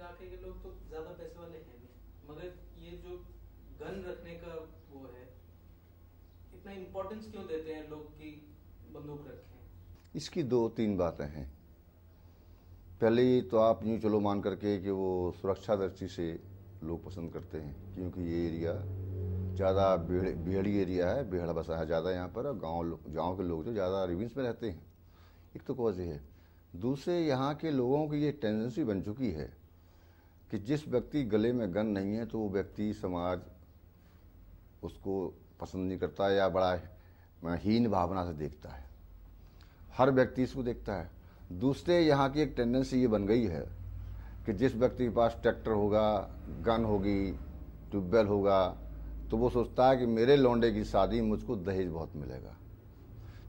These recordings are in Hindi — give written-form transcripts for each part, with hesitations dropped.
इलाके के लोग तो ज्यादा पैसे वाले हैं नहीं, मगर ये जो गन रखने का वो है, इतना इम्पोर्टेंस क्यों देते हैं लोग कि बंदूक रखें? इसकी दो तीन बातें हैं। पहले तो आप यूँ चलो मान करके कि वो सुरक्षा दृष्टि से लोग पसंद करते हैं, क्योंकि ये एरिया ज़्यादा बिहड़ी एरिया है, बिहड़ बसा है ज़्यादा यहाँ पर, और गाँव के लोग जो ज़्यादा रिविन्स में रहते हैं, एक तो कॉज है। दूसरे, यहाँ के लोगों की ये टेंडेंसी बन चुकी है कि जिस व्यक्ति गले में गन नहीं है तो वो व्यक्ति समाज उसको पसंद नहीं करता या बड़ा हीन भावना से देखता है। हर व्यक्ति इसको देखता है। दूसरे, यहाँ की एक टेंडेंसी ये बन गई है कि जिस व्यक्ति के पास ट्रैक्टर होगा, गन होगी, ट्यूबवेल होगा, तो वो सोचता है कि मेरे लौंडे की शादी मुझको दहेज बहुत मिलेगा।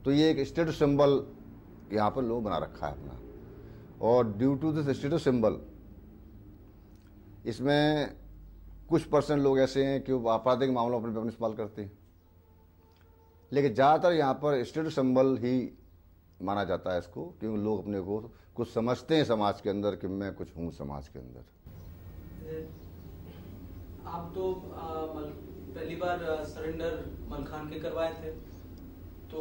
तो ये एक स्टेटस सिंबल यहाँ पर लोग बना रखा है अपना, और due to this status symbol इसमें कुछ परसेंट लोग ऐसे हैं कि वो आपराधिक मामलों पर इस्तेमाल करते हैं, लेकिन ज़्यादातर यहाँ पर स्टेटस सिंबल ही माना जाता है इसको, क्योंकि लोग अपने को कुछ समझते हैं समाज के अंदर कि मैं कुछ हूँ समाज के अंदर। आप तो पहली बार सरेंडर मलखान के करवाए थे, तो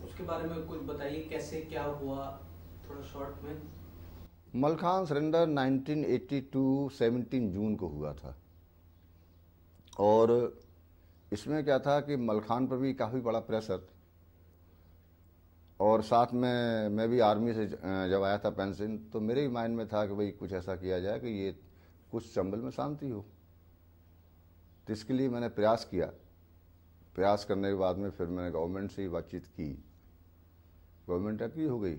उसके बारे में कुछ बताइए, कैसे क्या हुआ थोड़ा शॉर्ट में। मलखान सरेंडर 1982 17 जून को हुआ था, और इसमें क्या था कि मलखान पर भी काफ़ी बड़ा प्रेशर, और साथ में मैं भी आर्मी से जब आया था पेंशन, तो मेरे भी माइंड में था कि भाई कुछ ऐसा किया जाए कि ये कुछ चंबल में शांति हो। तो इसके लिए मैंने प्रयास किया। प्रयास करने के बाद में फिर मैंने गवर्नमेंट से ही बातचीत की, गवर्नमेंट एग्री हो गई,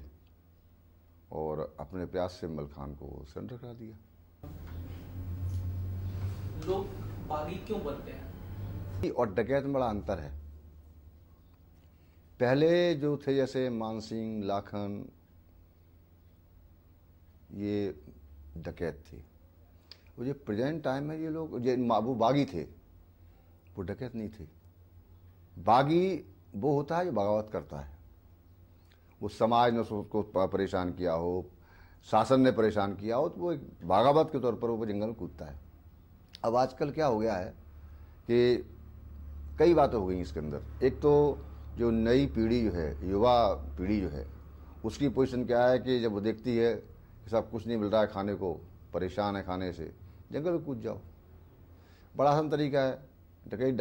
और अपने प्रयास से मलखान को सरेंडर करा दिया। लोग बागी क्यों बनते हैं? और डकैत में बड़ा अंतर है। पहले जो थे जैसे मान सिंह, लाखन, ये डकैत थे। वो जो प्रेजेंट टाइम है, ये लोग वो बागी थे, वो डकैत नहीं थे। बागी वो होता है जो बगावत करता है, वो समाज ने उसको परेशान किया हो, शासन ने परेशान किया हो, तो वो एक बगावत के तौर पर वो जंगल में कूदता है। अब आजकल क्या हो गया है कि कई बातें हो गई इसके अंदर। एक तो जो नई पीढ़ी जो है, युवा पीढ़ी जो है, उसकी पोजीशन क्या है कि जब वो देखती है कि सब कुछ नहीं मिल रहा है खाने को, परेशान है खाने से, जंगल में कूद जाओ। बड़ा आसान तरीका है, डकैत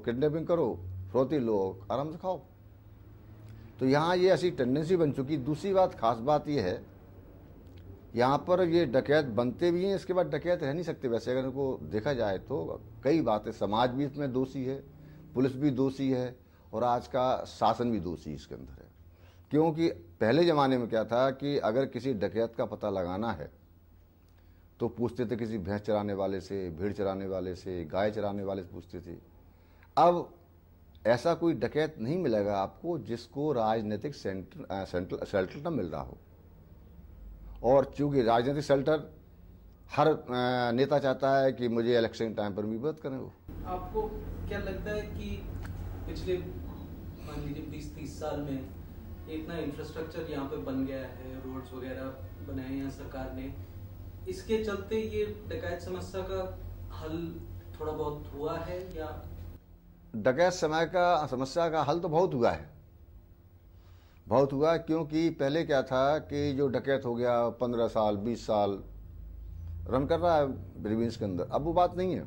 किडनैपिंग करो, फिरौती लो, आराम से खाओ। तो यहाँ ये ऐसी टेंडेंसी बन चुकी। दूसरी बात, खास बात ये है, यहाँ पर ये डकैत बनते भी हैं, इसके बाद डकैत रह नहीं सकते। वैसे अगर इनको देखा जाए तो कई बातें, समाज भी इसमें दोषी है, पुलिस भी दोषी है, और आज का शासन भी दोषी इसके अंदर है। क्योंकि पहले ज़माने में क्या था कि अगर किसी डकैत का पता लगाना है तो पूछते थे किसी भैंस चराने वाले से, भेड़ चराने वाले से, गाय चराने वाले से पूछते थे। अब ऐसा कोई डकैत नहीं मिलेगा आपको जिसको राजनीतिक शेल्टर न मिल रहा हो, और चूंकि राजनीतिक शेल्टर हर नेता चाहता है कि मुझे इलेक्शन टाइम पर भी मदद करें। वो आपको क्या लगता है कि पिछले मान लीजिए 20-30 साल में इतना इंफ्रास्ट्रक्चर यहाँ पे बन गया है, रोड्स वगैरह बनाए हैं सरकार ने, इसके चलते ये डकैत समस्या का हल थोड़ा बहुत हुआ है? या डकैत समस्या का हल तो बहुत हुआ है, बहुत हुआ। क्योंकि पहले क्या था कि जो डकैत हो गया 15 साल 20 साल रन कर रहा है रिवेंस के अंदर, अब वो बात नहीं है।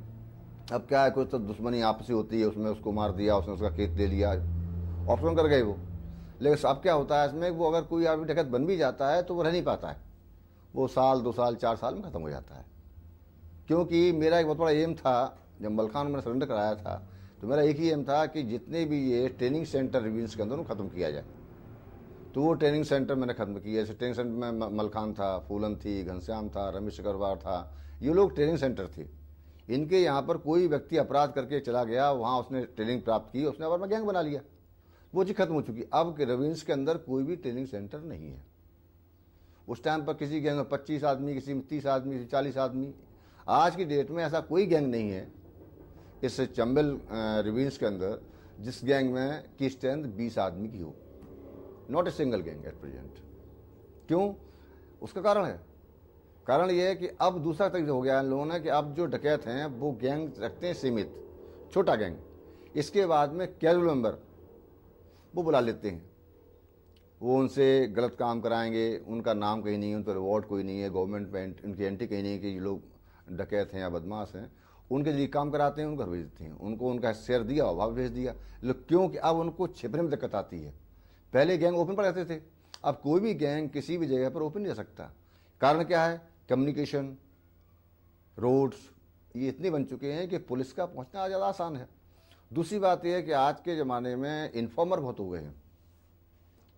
अब क्या है, कुछ तो दुश्मनी आपसी होती है, उसमें उसको मार दिया, उसने उसका खेत ले लिया, ऑप्शन कर गए वो। लेकिन अब क्या होता है इसमें, वो अगर कोई आदमी डकैत बन भी जाता है तो वो रह नहीं पाता है, वो साल 2 साल 4 साल में ख़त्म हो जाता है। क्योंकि मेरा एक बहुत बड़ा एम था, जब मलखान में सरेंडर कराया था तो मेरा एक ही एम था कि जितने भी ये ट्रेनिंग सेंटर रिवेंस के अंदर ख़त्म किया जाए। तो वो ट्रेनिंग सेंटर मैंने ख़त्म किया। जैसे ट्रेनिंग सेंटर में मलखान था, फूलन थी, घनश्याम था, रमेश अग्रवाल था, ये लोग ट्रेनिंग सेंटर थे। इनके यहाँ पर कोई व्यक्ति अपराध करके चला गया, वहाँ उसने ट्रेनिंग प्राप्त की, उसने और में गैंग बना लिया, वो चीज़ खत्म हो चुकी। अब के रिवेंस के अंदर कोई भी ट्रेनिंग सेंटर नहीं है। उस टाइम पर किसी गैंग में 25 आदमी, किसी में 30 आदमी, किसी 40 आदमी। आज की डेट में ऐसा कोई गैंग नहीं है इस चंबल रिवेंस के अंदर जिस गैंग में की स्ट्रेंथ 20 आदमी की हो। Not a single gang at present. क्यों? उसका कारण है कारण ये है कि अब दूसरा तरीका हो गया है इन लोगों ने कि अब जो डकैत हैं वो गैंग रखते हैं सीमित, छोटा गैंग। इसके बाद में कैजुअल मेंबर वो बुला लेते हैं, वो उनसे गलत काम कराएंगे, उनका नाम कहीं नहीं है, उन पर रिवॉर्ड कोई नहीं है, गवर्नमेंट में उनकी एंट्री कहीं नहीं है कि ये लोग डकैत हैं या बदमाश हैं, उनके लिए काम कराते हैं, उनको घर भेज देते हैं, उनको उनका शेयर दिया और भेज दिया। क्योंकि अब उनको छिपने में दिक्कत आती है। पहले गैंग ओपन पर रहते थे, अब कोई भी गैंग किसी भी जगह पर ओपन नहीं रह सकता। कारण क्या है? कम्युनिकेशन, रोड्स ये इतने बन चुके हैं कि पुलिस का पहुंचना ज़्यादा आसान है। दूसरी बात यह है कि आज के ज़माने में इन्फॉर्मर बहुत हो गए हैं,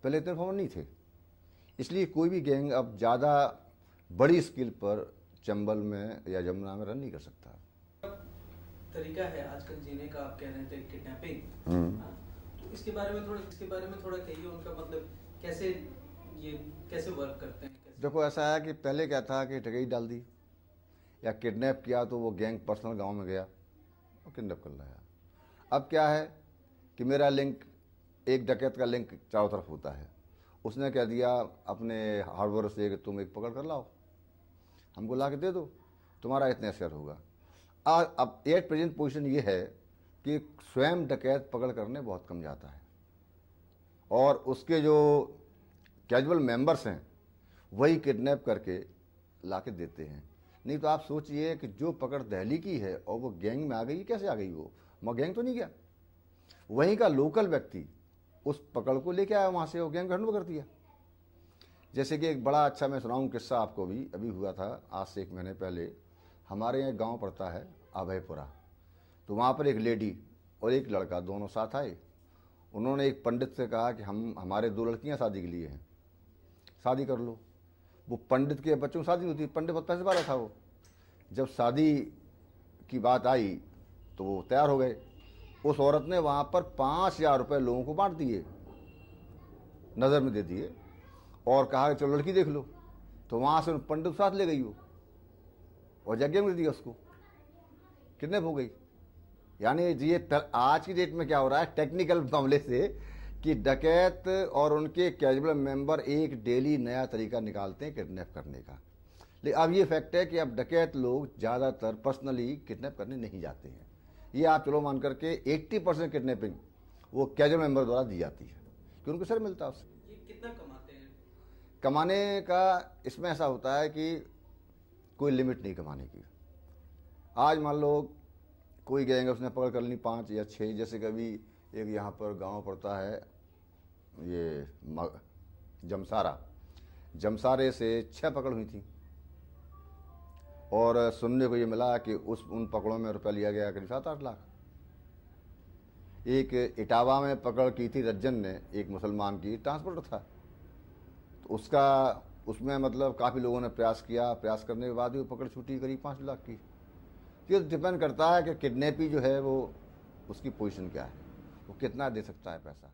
पहले इतने इन्फॉर्मर नहीं थे, इसलिए कोई भी गैंग अब ज़्यादा बड़ी स्केल पर चंबल में या जमुना में रन नहीं कर सकता। तरीका है आजकल जीने का, आप कह रहे थे किडनैपिंग, तो इसके बारे में थोड़ा कहिए, उनका मतलब कैसे वर्क करते हैं? देखो ऐसा है कि पहले क्या था कि ठगी डाल दी या किडनैप किया तो वो गैंग पर्सनल गांव में गया और किडनैप कर लाया। अब क्या है कि मेरा लिंक, एक डकैत का लिंक चारों तरफ होता है, उसने कह दिया अपने हार्डवेयर से कि तुम एक पकड़ कर लाओ, हमको ला के दे दो, तुम्हारा इतना शेयर होगा। अब एट प्रेजेंट पोजीशन ये है कि स्वयं डकैत पकड़ करने बहुत कम जाता है और उसके जो कैजुअल मेंबर्स हैं वही किडनैप करके ला के देते हैं। नहीं तो आप सोचिए कि जो पकड़ दिल्ली की है और वो गैंग में आ गई, कैसे आ गई? वो गैंग तो नहीं गया, वहीं का लोकल व्यक्ति उस पकड़ को लेके आया वहाँ से, वो गैंग हैंडओवर कर दिया। जैसे कि एक बड़ा अच्छा मैं सुनाऊँ किस्सा आपको, भी अभी हुआ था आज से 1 महीने पहले। हमारे यहाँ गांव पड़ता है अभयपुरा, तो वहाँ पर एक लेडी और एक लड़का दोनों साथ आए। उन्होंने एक पंडित से कहा कि हमारे 2 लड़कियाँ शादी के लिए हैं, शादी कर लो। वो पंडित के बच्चों की शादी होती, पंडित बहुत पैसे वाला था। वो जब शादी की बात आई तो वो तैयार हो गए। उस औरत ने वहाँ पर 5,000 रुपये लोगों को बांट दिए, नज़र में दे दिए और कहा चलो लड़की देख लो। तो वहाँ से पंडित साथ ले गई वो और यज्ञ में दे दिया उसको, किडनैप हो गई। यानी ये आज की डेट में क्या हो रहा है टेक्निकल मामले से कि डकैत और उनके कैजुअल मेंबर एक डेली नया तरीका निकालते हैं किडनैप करने का। लेकिन अब ये फैक्ट है कि अब डकैत लोग ज़्यादातर पर्सनली किडनैप करने नहीं जाते हैं। ये आप चलो मान करके 80% किडनैपिंग वो कैजुअल मेंबर द्वारा दी जाती है कि उनको सर मिलता है उससे। ये कितना कमाते हैं? कमाने का इसमें ऐसा होता है कि कोई लिमिट नहीं कमाने की। आज मान लो कोई गैंग उसने पकड़ कर ली 5 या 6, जैसे कभी एक यहाँ पर गांव पड़ता है ये जमसारे से 6 पकड़ हुई थी और सुनने को ये मिला कि उन पकड़ों में रुपया लिया गया करीब 7-8 लाख। एक इटावा में पकड़ की थी रज्जन ने, एक मुसलमान की, ट्रांसपोर्टर था, तो उसमें मतलब काफ़ी लोगों ने प्रयास किया, प्रयास करने के बाद भी वो पकड़ छूटी करीब 5 लाख की। ये डिपेंड करता है कि किडनैपी जो है वो उसकी पोजीशन क्या है, वो कितना दे सकता है पैसा।